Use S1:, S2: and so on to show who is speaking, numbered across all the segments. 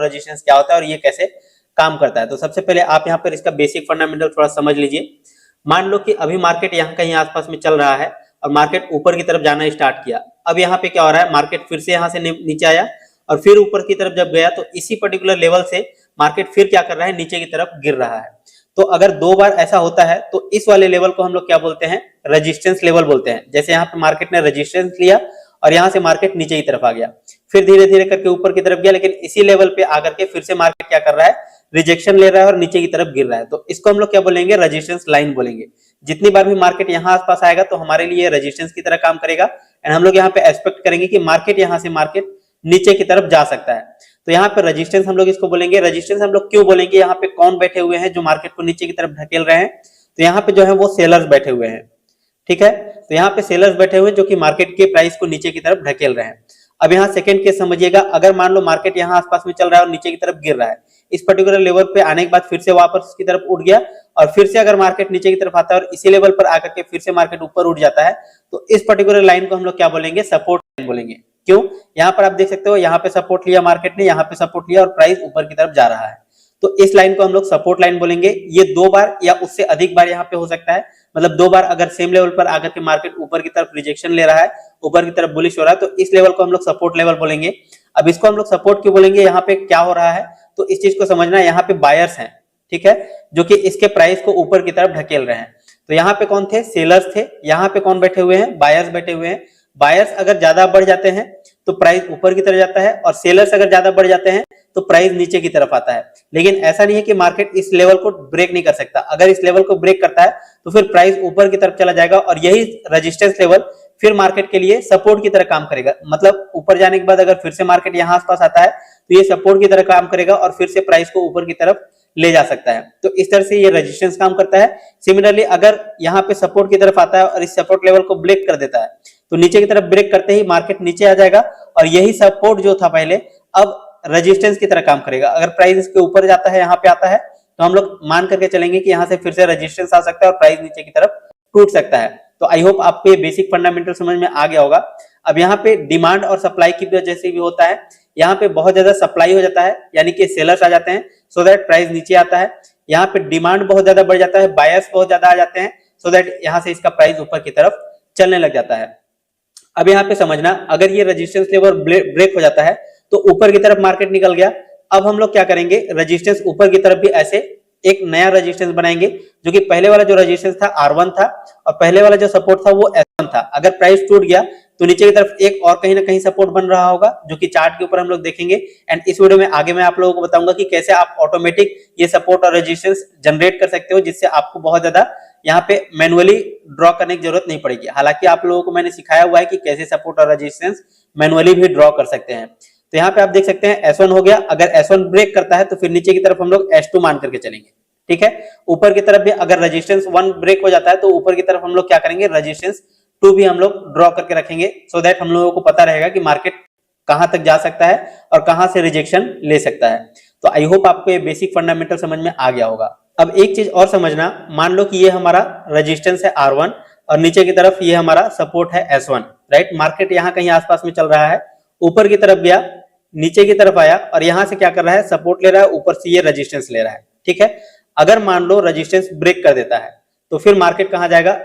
S1: Resistance क्या होता है और ये कैसे काम करता है। तो सबसे पहले आप यहाँ पर इसका बेसिक फंडामेंटल थोड़ा समझ लीजिए। मान लो कि अभी मार्केट यहाँ कहीं आसपास में चल रहा है और मार्केट ऊपर की तरफ जाना स्टार्ट किया। अब यहाँ पे क्या हो रहा है, मार्केट फिर से यहाँ से नीचे आया और फिर ऊपर की तरफ जब गया तो इसी पर्टिकुलर लेवल से मार्केट फिर क्या कर रहा है, नीचे की तरफ गिर रहा है। तो अगर दो बार ऐसा होता है तो इस वाले लेवल को हम लोग क्या बोलते हैं, रेजिस्टेंस लेवल बोलते हैं। जैसे यहाँ पे मार्केट ने रेजिस्टेंस लिया और यहाँ से मार्केट नीचे की तरफ आ गया, फिर धीरे धीरे करके ऊपर की तरफ गया, लेकिन इसी लेवल पे आकर के फिर से मार्केट क्या कर रहा है, रिजेक्शन ले रहा है और नीचे की तरफ गिर रहा है। तो इसको हम लोग क्या बोलेंगे, रेजिस्टेंस लाइन बोलेंगे। जितनी बार भी मार्केट यहाँ आसपास आएगा तो हमारे लिए रेजिस्टेंस की तरह काम करेगा एंड हम लोग यहाँ पे एक्सपेक्ट करेंगे कि मार्केट यहाँ से मार्केट नीचे की तरफ जा सकता है। तो यहाँ पे रेजिस्टेंस हम लोग इसको बोलेंगे। रेजिस्टेंस हम लोग क्यों बोलेंगे, यहाँ पे कौन बैठे हुए हैं जो मार्केट को नीचे की तरफ ढकेल रहे हैं, तो यहाँ पे जो है वो सेलर्स बैठे हुए हैं। ठीक है, तो यहाँ पे सेलर्स बैठे हुए हैं जो कि मार्केट के प्राइस को नीचे की तरफ ढकेल रहे हैं। अब यहाँ सेकंड केस समझिएगा, अगर मान लो मार्केट यहाँ आसपास में चल रहा है और नीचे की तरफ गिर रहा है, इस पर्टिकुलर लेवल पे आने के बाद फिर से वापस की तरफ उठ गया और फिर से अगर मार्केट नीचे की तरफ आता है और इसी लेवल पर आकर के फिर से मार्केट ऊपर उठ जाता है, तो इस पर्टिकुलर लाइन को हम लोग क्या बोलेंगे, सपोर्ट लाइन बोलेंगे। क्यों, यहाँ पर आप देख सकते हो यहाँ पे सपोर्ट लिया मार्केट ने, यहाँ पे सपोर्ट लिया और प्राइस ऊपर की तरफ जा रहा है, तो इस लाइन को हम लोग सपोर्ट लाइन बोलेंगे। ये दो बार या उससे अधिक बार यहाँ पे हो सकता है, मतलब दो बार अगर सेम लेवल पर आकर के मार्केट ऊपर की तरफ रिजेक्शन ले रहा है, ऊपर की तरफ बुलिश हो रहा है, तो इस लेवल को हम लोग सपोर्ट लेवल बोलेंगे। अब इसको हम लोग सपोर्ट क्यों बोलेंगे, यहाँ पे क्या हो रहा है, तो इस चीज को समझना है। यहाँ पे बायर्स हैं, ठीक है, जो कि इसके प्राइस को ऊपर की तरफ ढकेल रहे हैं। तो यहाँ पे कौन थे, सेलर्स थे। यहाँ पे कौन बैठे हुए हैं, बायर्स बैठे हुए हैं। बायर्स अगर ज्यादा बढ़ जाते हैं तो प्राइस ऊपर की तरफ जाता है और सेलर्स अगर ज्यादा बढ़ जाते हैं तो प्राइस नीचे की तरफ आता है। लेकिन ऐसा नहीं है कि मार्केट इस लेवल को ब्रेक नहीं कर सकता। अगर इस लेवल को ब्रेक करता है तो फिर प्राइस ऊपर की तरफ चला जाएगा और यही रेजिस्टेंस लेवल फिर मार्केट के लिए सपोर्ट की तरह काम करेगा। मतलब ऊपर जाने के बाद अगर फिर से मार्केट यहाँ आसपास आता है तो ये सपोर्ट की तरह काम करेगा और फिर से प्राइस को ऊपर की तरफ ले जा सकता है। तो इस तरह से ये रेजिस्टेंस काम करता है। सिमिलरली अगर यहाँ पे सपोर्ट की तरफ आता है और इस सपोर्ट लेवल को ब्रेक कर देता है तो नीचे की तरफ ब्रेक करते ही मार्केट नीचे आ जाएगा और यही सपोर्ट जो था पहले अब रेजिस्टेंस की तरह काम करेगा। अगर प्राइस इसके ऊपर जाता है, यहाँ पे आता है, तो हम लोग मान करके चलेंगे कि यहाँ से फिर से रेजिस्टेंस आ सकता है और प्राइस नीचे की तरफ टूट सकता है। तो आई होप आपको ये बेसिक फंडामेंटल समझ में आ गया होगा। अब यहाँ पे डिमांड और सप्लाई की वजह से भी होता है। यहाँ पे बहुत ज्यादा सप्लाई हो जाता है, यानी कि सेलर्स आ जाते हैं, सो दैट प्राइस नीचे आता है। यहाँ पे डिमांड बहुत ज्यादा बढ़ जाता है, बायर्स बहुत ज्यादा आ जाते हैं, सो दैट यहाँ से इसका प्राइस ऊपर की तरफ चलने लग जाता है। अब यहाँ पे समझना, अगर ये रेजिस्टेंस लेवल ब्रेक हो जाता है तो ऊपर की तरफ मार्केट निकल गया। अब हम लोग क्या करेंगे, रेजिस्टेंस ऊपर की तरफ भी ऐसे एक नया रेजिस्टेंस बनाएंगे, जो कि पहले वाला जो रेजिस्टेंस था R1 था और पहले वाला जो सपोर्ट था वो S1 था। अगर प्राइस टूट गया तो नीचे की तरफ एक और कहीं ना कहीं सपोर्ट बन रहा होगा, जो कि चार्ट के ऊपर हम लोग देखेंगे। एंड इस वीडियो में आगे मैं आप लोगों को बताऊंगा कि कैसे आप ऑटोमेटिक ये सपोर्ट और रेजिस्टेंस जनरेट कर सकते हो, जिससे आपको बहुत ज्यादा यहाँ पे मैनुअली ड्रॉ करने की जरूरत नहीं पड़ेगी। हालांकि आप लोगों को मैंने सिखाया हुआ है कि कैसे सपोर्ट और रेजिस्टेंस मैनुअली भी ड्रॉ कर सकते हैं। तो यहाँ पे आप देख सकते हैं S1 हो गया। अगर S1 ब्रेक करता है तो फिर नीचे की तरफ हम लोग S2 मान करके चलेंगे, ठीक है। ऊपर की तरफ भी अगर रेजिस्टेंस 1 ब्रेक हो जाता है तो ऊपर की तरफ हम लोग क्या करेंगे, रेजिस्टेंस 2 भी हम लोग ड्रॉ करके रखेंगे, सो दैट हम लोगों को पता रहेगा कि मार्केट कहां तक जा सकता है और कहां से रिजेक्शन ले सकता है। तो आई होप आपको ये बेसिक फंडामेंटल समझ में आ गया होगा। अब एक चीज और समझना, मान लो कि ये हमारा रेजिस्टेंस है R1 और नीचे की तरफ ये हमारा सपोर्ट है S1, राइट। मार्केट यहाँ कहीं आसपास में चल रहा है, ऊपर की तरफ गया, नीचे की तरफ आया और यहाँ से क्या कर रहा है, सपोर्ट ले रहा है, ऊपर से ये रेजिस्टेंस ले रहा है, ठीक है। अगर मान लो रेजिस्टेंस ब्रेक कर देता है तो फिर मार्केट कहाँ जाएगा,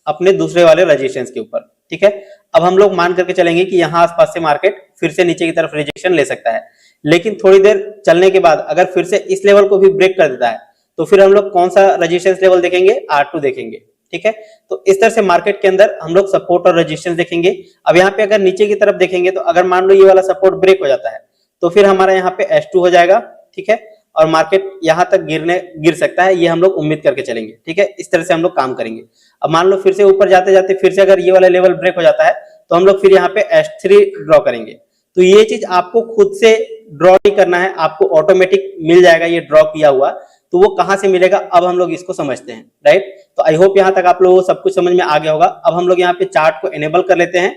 S1: अपने दूसरे वाले रेजिस्टेंस के ऊपर, ठीक है। अब हम लोग मान करके चलेंगे कि यहाँ आसपास से मार्केट फिर से नीचे की तरफ रिजेक्शन ले सकता है, लेकिन थोड़ी देर चलने के बाद अगर फिर से इस लेवल को भी ब्रेक कर देता है तो फिर हम लोग कौन सा रेजिस्टेंस लेवल देखेंगे, R2 देखेंगे, ठीक है। तो इस तरह से मार्केट के अंदर हम लोग सपोर्ट और रेजिस्टेंस देखेंगे। अब यहाँ पे अगर नीचे की तरफ देखेंगे तो अगर मान लो ये वाला सपोर्ट ब्रेक हो जाता है तो फिर हमारा यहाँ पे S2 हो जाएगा, ठीक है, और मार्केट यहाँ तक गिर सकता है, ये हम लोग उम्मीद करके चलेंगे, ठीक है। इस तरह से हम लोग काम करेंगे। अब मान लो फिर से ऊपर जाते जाते फिर से अगर ये वाला लेवल ब्रेक हो जाता है तो हम लोग फिर यहाँ पे S3 ड्रॉ करेंगे। तो ये चीज आपको खुद से ड्रॉ नहीं करना है, आपको ऑटोमेटिक मिल जाएगा ये ड्रॉ किया हुआ। तो वो कहां से मिलेगा, अब हम लोग इसको समझते हैं, राइट। तो आई होप यहाँ तक आप लोगों को सब कुछ समझ में आ गया होगा। अब हम लोग यहाँ पे चार्ट को एनेबल कर लेते हैं।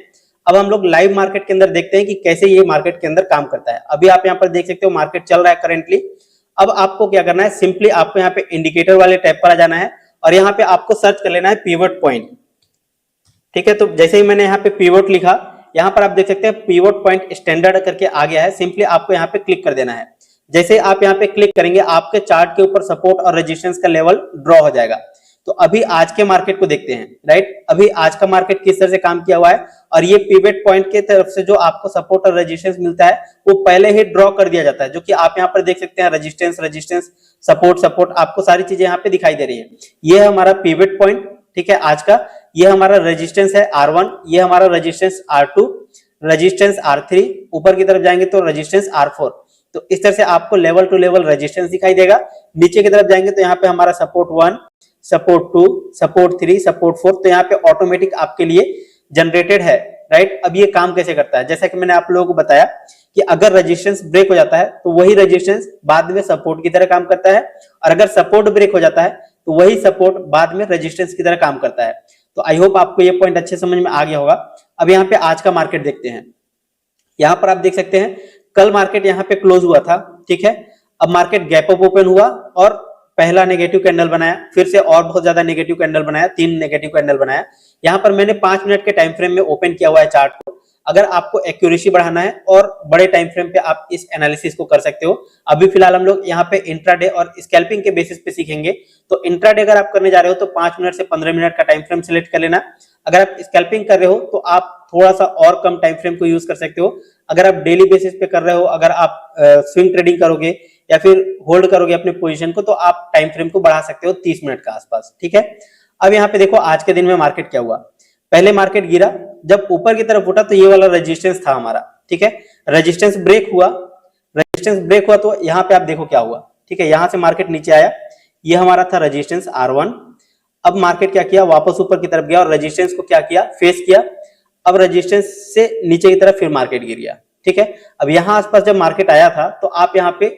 S1: अब हम लोग लाइव मार्केट के अंदर देखते हैं कि कैसे ये मार्केट के अंदर काम करता है। अभी आप यहाँ पर देख सकते हो मार्केट चल रहा है करेंटली। अब आपको क्या करना है, सिंपली आपको यहाँ पे इंडिकेटर वाले टैब पर आ जाना है और यहाँ पे आपको सर्च कर लेना है पिवट पॉइंट, ठीक है। तो जैसे ही मैंने यहाँ पे पिवट लिखा, यहाँ पर आप देख सकते हैं पिवट पॉइंट स्टैंडर्ड करके आ गया है। सिंपली आपको यहाँ पे क्लिक कर देना है। जैसे आप यहाँ पे क्लिक करेंगे आपके चार्ट के ऊपर सपोर्ट और रेजिस्टेंस का लेवल ड्रॉ हो जाएगा। तो अभी आज के मार्केट को देखते हैं, राइट। अभी आज का मार्केट किस तरह से काम किया हुआ है, और ये पिवट पॉइंट के तरफ से जो आपको सपोर्ट और रेजिस्टेंस मिलता है वो पहले ही ड्रॉ कर दिया जाता है, जो कि आप यहाँ पर देख सकते हैं, रेजिस्टेंस रेजिस्टेंस सपोर्ट सपोर्ट, आपको सारी चीजें यहाँ पे दिखाई दे रही है। ये है हमारा पिवट पॉइंट, ठीक है, आज का। ये हमारा रेजिस्टेंस है R1, ये हमारा रेजिस्टेंस R2, रेजिस्टेंस R3, ऊपर की तरफ जाएंगे तो रेजिस्टेंस R4। तो इस तरह से आपको लेवल टू लेवल रेजिस्टेंस दिखाई देगा। नीचे की तरफ जाएंगे तो यहाँ पे हमारा सपोर्ट 1, सपोर्ट 2, सपोर्ट 3, सपोर्ट 4, तो यहाँ पे ऑटोमेटिक आपके लिए जनरेटेड है, राइट। अब ये काम कैसे करता है, जैसा कि मैंने आप लोगों को बताया कि अगर रेजिस्टेंस ब्रेक हो जाता है तो वही रेजिस्टेंस बाद में सपोर्ट की तरह काम करता है, और अगर सपोर्ट ब्रेक हो जाता है तो वही सपोर्ट बाद में रेजिस्टेंस की तरह काम करता है। तो आई होप आपको ये पॉइंट अच्छे समझ में आ गया होगा। अब यहाँ पे आज का मार्केट देखते हैं। यहाँ पर आप देख सकते हैं कल मार्केट यहाँ पे क्लोज हुआ था, ठीक है। अब मार्केट गैप अप ओपन हुआ और पहला नेगेटिव कैंडल बनाया, फिर से और बहुत ज्यादा नेगेटिव कैंडल बनाया, 3 नेगेटिव कैंडल बनाया। यहाँ पर मैंने 5 मिनट के टाइम फ्रेम में ओपन किया हुआ है चार्ट को। अगर आपको एक्यूरेसी बढ़ाना है और बड़े टाइम फ्रेम पे आप इस एनालिसिस को कर सकते हो। अभी फिलहाल हम लोग यहाँ पे इंट्राडे और स्कैल्पिंग के बेसिस पे सीखेंगे। तो इंट्राडे अगर आप करने जा रहे हो तो 5 मिनट से 15 मिनट का टाइम फ्रेम सिलेक्ट कर लेना। अगर आप स्कैल्पिंग कर रहे हो तो आप थोड़ा सा और कम टाइम फ्रेम को यूज कर सकते हो। अगर आप डेली बेसिस पे कर रहे हो, अगर आप स्विंग ट्रेडिंग करोगे या फिर होल्ड करोगे अपने पोजीशन को, तो आप टाइम फ्रेम को बढ़ा सकते हो 30 मिनट का आसपास, ठीक है। अब यहाँ पे देखो आज के दिन में मार्केट क्या हुआ। पहले मार्केट गिरा, जब ऊपर की तरफ उठा तो ये वाला रेजिस्टेंस था हमारा, ठीक है। रेजिस्टेंस ब्रेक हुआ, रेजिस्टेंस ब्रेक हुआ तो यहाँ पे आप देखो क्या हुआ, ठीक है। यहाँ से मार्केट नीचे आया, ये हमारा था रेजिस्टेंस R1। अब मार्केट क्या किया, वापस ऊपर की तरफ गया और रेजिस्टेंस को क्या किया, फेस किया। अब रेजिस्टेंस से नीचे की तरफ फिर मार्केट गिर गया, ठीक है। अब यहाँ आसपास जब मार्केट आया था तो आप यहाँ पे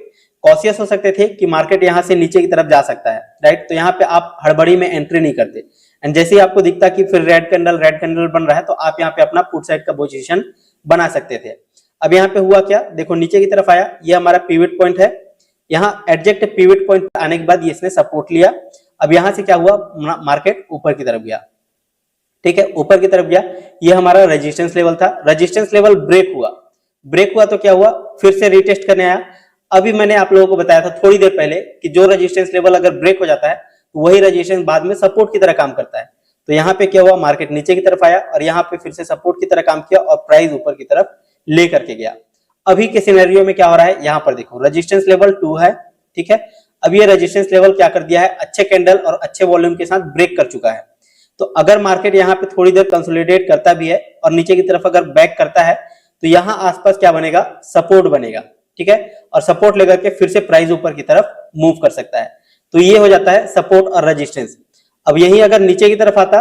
S1: कॉशियस हो सकते थे कि मार्केट यहाँ से नीचे की तरफ जा सकता है, राइट। तो यहाँ पे आप हड़बड़ी में एंट्री नहीं करते, एंड जैसे ही आपको दिखता कि फिर रेड कैंडल बन रहा है तो आप यहाँ पे अपना पुट साइड का पोजीशन बना सकते थे। अब यहाँ पे हुआ क्या, देखो नीचे की तरफ आया, ये हमारा पिवट पॉइंट है। यहाँ एडजेक्ट पिवट पॉइंट आने के बाद इसने सपोर्ट लिया। अब यहाँ से क्या हुआ, मार्केट ऊपर की तरफ गया, ठीक है, ऊपर की तरफ गया। ये हमारा रेजिस्टेंस लेवल था, रेजिस्टेंस लेवल ब्रेक हुआ तो क्या हुआ, फिर से रीटेस्ट करने आया। अभी मैंने आप लोगों को बताया था थोड़ी देर पहले कि जो रेजिस्टेंस लेवल अगर ब्रेक हो जाता है तो वही रेजिस्टेंस बाद में सपोर्ट की तरह काम करता है। तो यहाँ पे क्या हुआ, मार्केट नीचे की तरफ आया और यहाँ पे फिर से सपोर्ट की तरह काम किया और प्राइस ऊपर की तरफ ले करके गया। अभी के सिनेरियो में क्या हो रहा है, यहाँ पर देखो रेजिस्टेंस लेवल 2 है, ठीक है। अब ये रेजिस्टेंस लेवल क्या कर दिया है, अच्छे कैंडल और अच्छे वॉल्यूम के साथ ब्रेक कर चुका है। तो अगर मार्केट यहाँ पे थोड़ी देर कंसोलिडेट करता भी है और नीचे की तरफ अगर बैक करता है तो यहाँ आसपास क्या बनेगा, सपोर्ट बनेगा, ठीक है। और सपोर्ट लेकर के फिर से प्राइस ऊपर की तरफ मूव कर सकता है। तो ये हो जाता है सपोर्ट और रेजिस्टेंस। अब यही अगर नीचे की तरफ आता,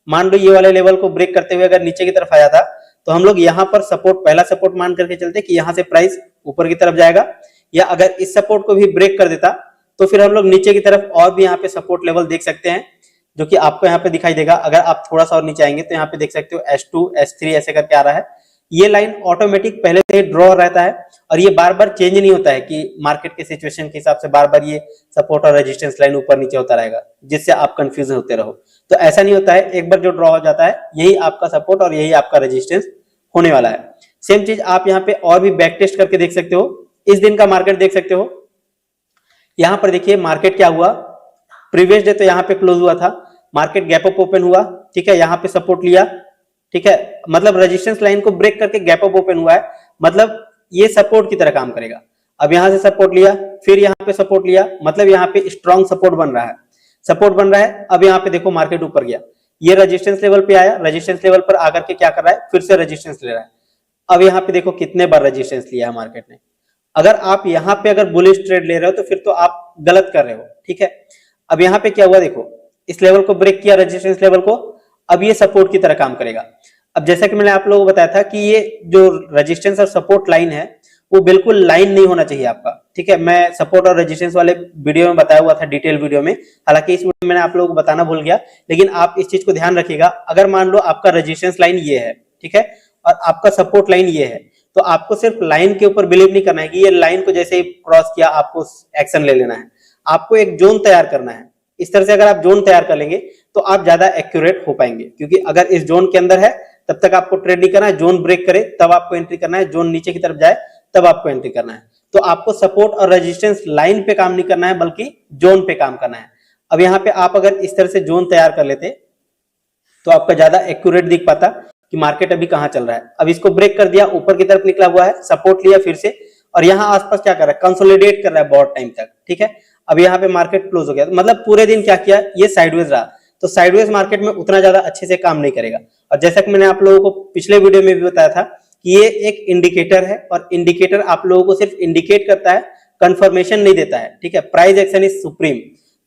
S1: मान लो ये वाले लेवल को ब्रेक करते हुए अगर नीचे की तरफ आया था तो हम लोग यहाँ पर सपोर्ट, पहला सपोर्ट मान करके चलते कि यहाँ से प्राइस ऊपर की तरफ जाएगा, या अगर इस सपोर्ट को भी ब्रेक कर देता तो फिर हम लोग नीचे की तरफ और भी यहाँ पे सपोर्ट लेवल देख सकते हैं, जो कि आपको यहाँ पे दिखाई देगा। अगर आप थोड़ा सा और नीचे आएंगे तो यहाँ पे देख सकते हो S2 S3 ऐसे करके आ रहा है। ये लाइन ऑटोमेटिक पहले से ड्रॉ रहता है और ये बार बार चेंज नहीं होता है कि मार्केट के सिचुएशन के हिसाब से बार बार ये सपोर्ट और रेजिस्टेंस लाइन ऊपर नीचे होता रहेगा जिससे आप कंफ्यूज होते रहो। तो ऐसा नहीं होता है, एक बार जो ड्रॉ हो जाता है यही आपका सपोर्ट और यही आपका रेजिस्टेंस होने वाला है। सेम चीज आप यहाँ पे और भी बैक टेस्ट करके देख सकते हो। इस दिन का मार्केट देख सकते हो, यहाँ पर देखिए मार्केट क्या हुआ, प्रीवियस डे तो यहाँ पे क्लोज हुआ था, मार्केट गैप अप ओपन हुआ, ठीक है, यहाँ पे सपोर्ट लिया, ठीक है, मतलब रेजिस्टेंस लाइन को ब्रेक करके गैप अप ओपन हुआ है, मतलब ये सपोर्ट की तरह काम करेगा। अब यहाँ से सपोर्ट लिया, फिर यहाँ पे सपोर्ट लिया, मतलब यहाँ पे स्ट्रॉन्ग सपोर्ट बन रहा है, सपोर्ट बन रहा है। अब यहाँ पे देखो मार्केट ऊपर गया, ये रेजिस्टेंस लेवल पे आया, रेजिस्टेंस लेवल पर आकर के क्या कर रहा है, फिर से रेजिस्टेंस ले रहा है। अब यहाँ पे देखो कितने बार रेजिस्टेंस लिया है मार्केट ने। अगर आप यहाँ पे अगर बुलिश ट्रेड ले रहे हो तो फिर तो आप गलत कर रहे हो, ठीक है। अब यहाँ पे क्या हुआ, देखो इस लेवल को ब्रेक किया, रेजिस्टेंस लेवल को, अब ये सपोर्ट की तरह काम करेगा। अब जैसा कि मैंने आप लोगों को बताया था कि ये जो रेजिस्टेंस और सपोर्ट लाइन है वो बिल्कुल लाइन नहीं होना चाहिए आपका, ठीक है। मैं सपोर्ट और रेजिस्टेंस वाले वीडियो में बताया हुआ था, डिटेल वीडियो में, हालांकि इस वीडियो में मैंने आप लोगों को बताना भूल गया, लेकिन आप इस चीज को ध्यान रखिएगा। अगर मान लो आपका रेजिस्टेंस लाइन ये है, ठीक है, और आपका सपोर्ट लाइन ये है, तो आपको सिर्फ लाइन के ऊपर बिलीव नहीं करना है कि ये लाइन को जैसे ही क्रॉस किया आपको एक्शन ले लेना है। आपको एक जोन तैयार करना है। इस तरह से अगर आप जोन तैयार कर लेंगे तो आप ज्यादा एक्यूरेट हो पाएंगे, क्योंकि अगर इस जोन के अंदर है तब तक आपको ट्रेड नहीं करना है, जोन ब्रेक करे तब आपको एंट्री करना है, जोन नीचे की तरफ जाए तब आपको एंट्री करना है। तो आपको सपोर्ट और रेजिस्टेंस लाइन पे काम नहीं करना है बल्कि जोन पे काम करना है। अब यहाँ पे आप अगर इस तरह से जोन तैयार कर लेते तो आपका ज्यादा एक्यूरेट दिख पाता कि मार्केट अभी कहां चल रहा है। अब इसको ब्रेक कर दिया, ऊपर की तरफ निकला हुआ है, सपोर्ट लिया फिर से, और यहाँ आसपास क्या कर रहा है, कंसोलिडेट कर रहा है बहुत टाइम तक, ठीक है। अब यहाँ पे मार्केट क्लोज हो गया, मतलब पूरे दिन क्या किया, ये साइडवेज रहा। तो साइडवेज मार्केट में उतना ज्यादा अच्छे से काम नहीं करेगा। और जैसा कि मैंने आप लोगों को पिछले वीडियो में भी बताया था कि ये एक इंडिकेटर है, और इंडिकेटर आप लोगों को सिर्फ इंडिकेट करता है, कंफर्मेशन नहीं देता है, ठीक है। प्राइस एक्शन इज सुप्रीम,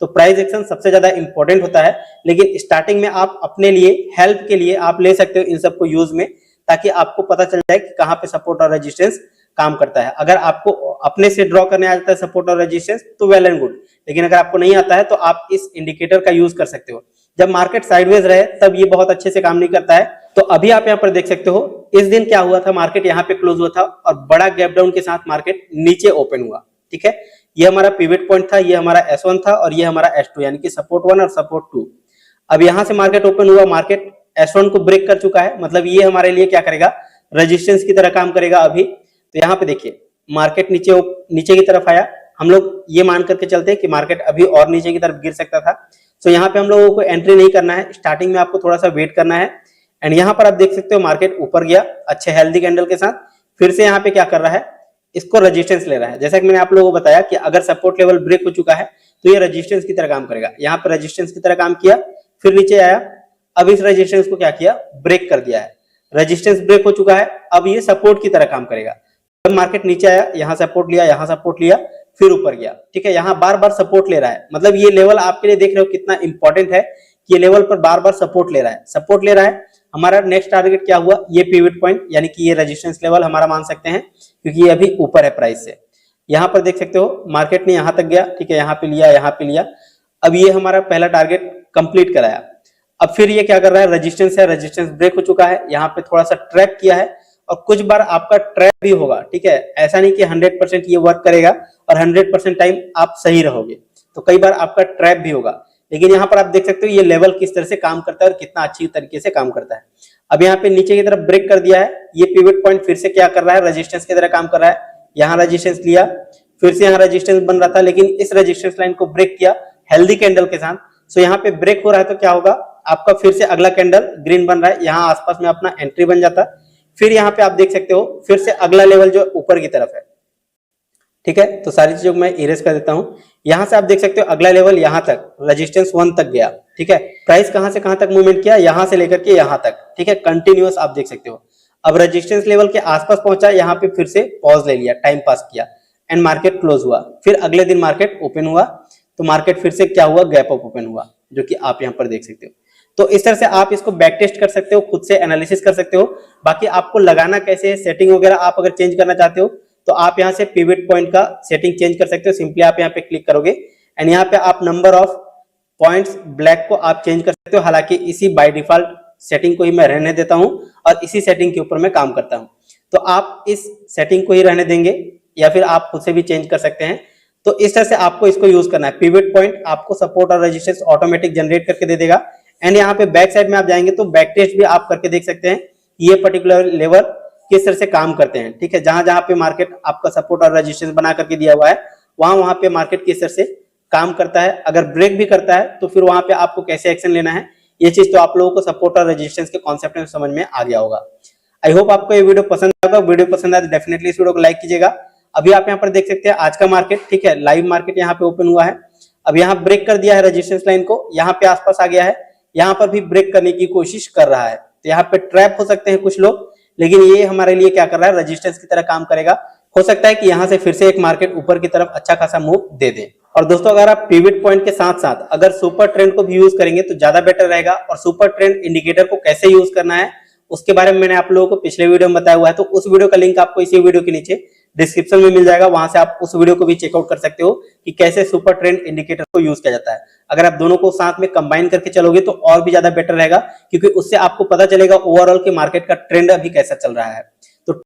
S1: तो प्राइस एक्शन सबसे ज्यादा इंपॉर्टेंट होता है। लेकिन स्टार्टिंग में आप अपने लिए हेल्प के लिए आप ले सकते हो इन सबको यूज में, ताकि आपको पता चल जाए कि कहां पे सपोर्ट और रेजिस्टेंस काम करता है। अगर आपको अपने से ड्रॉ करने आ जाता है सपोर्ट और रेजिस्टेंस तो वेल एंड गुड, लेकिन अगर आपको नहीं आता है तो आप इस इंडिकेटर का यूज कर सकते हो। जब मार्केट साइडवेज रहे तब ये बहुत अच्छे से काम नहीं करता है। तो अभी आप यहाँ पर देख सकते हो, इस दिन क्या हुआ था, मार्केट यहाँ पे क्लोज हुआ था और बड़ा गैप डाउन के साथ मार्केट नीचे ओपन हुआ, ठीक है। ये हमारा पिवट पॉइंट था, ये हमारा S1 था और ये हमारा S2, यानी कि सपोर्ट 1 और सपोर्ट 2। अब यहां से मार्केट ओपन हुआ, मार्केट S1 को ब्रेक कर चुका है, मतलब ये हमारे लिए क्या करेगा, रेजिस्टेंस की तरह काम करेगा अभी। तो यहाँ पे देखिए मार्केट नीचे की तरफ आया, हम लोग ये मान करके चलते हैं कि मार्केट अभी और नीचे की तरफ गिर सकता था। तो यहाँ पे हम लोगों को एंट्री नहीं करना है, स्टार्टिंग में आपको थोड़ा सा वेट करना है। एंड यहाँ पर आप देख सकते हो मार्केट ऊपर गया अच्छे हेल्दी कैंडल के साथ, फिर से यहाँ पे क्या कर रहा है, इसको रेजिस्टेंस ले रहा है। जैसा कि मैंने आप लोगों को बताया कि अगर सपोर्ट लेवल ब्रेक हो चुका है तो ये रेजिस्टेंस की तरह काम करेगा। यहाँ पर रेजिस्टेंस की तरह काम किया, फिर नीचे आया, अब इस रेजिस्टेंस को क्या किया, ब्रेक कर दिया है। रेजिस्टेंस ब्रेक हो चुका है, अब ये सपोर्ट की तरह काम करेगा। जब मार्केट नीचे आया, यहाँ सपोर्ट लिया, यहाँ सपोर्ट लिया, फिर ऊपर गया, ठीक है। यहाँ बार बार सपोर्ट ले रहा है, मतलब ये लेवल आपके लिए देख रहे हो कितना इंपॉर्टेंट है कि ये लेवल पर बार बार सपोर्ट ले रहा है, सपोर्ट ले रहा है। हमारा नेक्स्ट टारगेट क्या हुआ, ये पिवट पॉइंट, यानी कि ये रेजिस्टेंस लेवल हमारा मान सकते हैं, क्योंकि ये अभी ऊपर है प्राइस से। यहाँ पर देख सकते हो मार्केट ने यहाँ तक गया, ठीक है, यहाँ पे लिया, यहाँ पे लिया। अब ये हमारा पहला टारगेट कंप्लीट कराया। अब फिर ये क्या कर रहा है, रेजिस्टेंस है, रेजिस्टेंस ब्रेक हो चुका है, यहाँ पे थोड़ा सा ट्रैप किया है, और कुछ बार आपका ट्रैप भी होगा, ठीक है। ऐसा नहीं कि 100% ये वर्क करेगा और 100% टाइम आप सही रहोगे, तो कई बार आपका ट्रैप भी होगा। लेकिन यहाँ पर आप देख सकते हो ये लेवल किस तरह से काम करता है और कितना अच्छी तरीके से काम करता है। अब यहाँ पे नीचे की तरफ ब्रेक कर दिया है, ये पिवट पॉइंट फिर से क्या कर रहा है, रेजिस्टेंस की तरह काम कर रहा है। यहाँ रेजिस्टेंस लिया, फिर से यहाँ रेजिस्टेंस बन रहा था, लेकिन इस रेजिस्टेंस लाइन को ब्रेक किया हेल्दी कैंडल के साथ। सो यहाँ पे ब्रेक हो रहा है तो क्या होगा, आपका फिर से अगला कैंडल ग्रीन बन रहा है, यहाँ आसपास में अपना एंट्री बन जाता। फिर यहाँ पे आप देख सकते हो फिर से अगला लेवल जो ऊपर की तरफ है, ठीक है। तो सारी चीजों को मैं इरेज कर देता हूं। यहां से आप देख सकते हो अगला लेवल यहां तक रेजिस्टेंस 1 तक गया, ठीक है। प्राइस कहां से कहां तक मूवमेंट किया, यहां से लेकर के यहां तक, ठीक है, कंटिन्यूअस आप देख सकते हो। अब रेजिस्टेंस लेवल के आसपास पहुंचा, यहाँ पे फिर से पॉज ले लिया, टाइम पास किया, एंड मार्केट क्लोज हुआ। फिर अगले दिन मार्केट ओपन हुआ, तो मार्केट फिर से क्या हुआ, गैप अप ओपन हुआ, जो कि आप यहाँ पर देख सकते हो। तो इस तरह से आप इसको बैक टेस्ट कर सकते हो, खुद से एनालिसिस कर सकते हो। बाकी आपको लगाना कैसे है, सेटिंग वगैरह आप अगर चेंज करना चाहते हो तो आप यहाँ से पिवट पॉइंट का सेटिंग चेंज कर सकते हो। सिंपली आप यहाँ पे क्लिक करोगे एंड यहाँ पे आप नंबर ऑफ पॉइंट्स ब्लैक को आप चेंज कर सकते हो। हालांकि इसी बाय डिफॉल्ट सेटिंग को ही मैं रहने देता हूँ और इसी सेटिंग के ऊपर मैं काम करता हूँ। तो आप इस सेटिंग को ही रहने देंगे या फिर आप खुद से भी चेंज कर सकते हैं। तो इस तरह से आपको इसको यूज करना है। पिवट पॉइंट आपको सपोर्ट और रेजिस्टेंस ऑटोमेटिक जनरेट करके दे देगा। एंड यहाँ पे बैक साइड में आप जाएंगे तो बैक टेस्ट भी आप करके देख सकते हैं ये पर्टिकुलर लेवल किस तरह से काम करते हैं, ठीक है। जहां जहां पे मार्केट आपका सपोर्ट और रेजिस्टेंस बना करके दिया हुआ है वहां पे मार्केट किस तरह से काम करता है। अगर ब्रेक भी करता है तो फिर वहां पे आपको कैसे एक्शन लेना है, ये चीज तो आप लोगों को सपोर्ट और रेजिस्टेंस के कॉन्सेप्ट में समझ में आ गया होगा। आई होप आपको ये वीडियो पसंद आएगा। वीडियो पसंद आए तो डेफिनेटली इस वीडियो को लाइक कीजिएगा। अभी आप यहाँ पर देख सकते हैं आज का मार्केट, ठीक है, लाइव मार्केट यहाँ पे ओपन हुआ है। अब यहाँ ब्रेक कर दिया है रेजिस्टेंस लाइन को, यहाँ पे आसपास आ गया है, यहाँ पर भी ब्रेक करने की कोशिश कर रहा है। तो यहाँ पे ट्रैप हो सकते हैं कुछ लोग, लेकिन ये हमारे लिए क्या कर रहा है, रेजिस्टेंस की तरह काम करेगा। हो सकता है कि यहाँ से फिर से एक मार्केट ऊपर की तरफ अच्छा खासा मूव दे दे। और दोस्तों अगर आप पिवट पॉइंट के साथ साथ अगर सुपर ट्रेंड को भी यूज करेंगे तो ज्यादा बेटर रहेगा। और सुपर ट्रेंड इंडिकेटर को कैसे यूज करना है उसके बारे में मैंने आप लोगों को पिछले वीडियो में बताया हुआ है। तो उस वीडियो का लिंक आपको इसी वीडियो के नीचे डिस्क्रिप्शन में मिल जाएगा, वहां से आप उस वीडियो को भी चेकआउट कर सकते हो कि कैसे सुपर ट्रेंड इंडिकेटर को यूज किया जाता है। अगर आप दोनों को साथ में कंबाइन करके चलोगे तो और भी ज्यादा बेटर रहेगा, क्योंकि उससे आपको पता चलेगा ओवरऑल कि मार्केट का ट्रेंड अभी कैसा चल रहा है।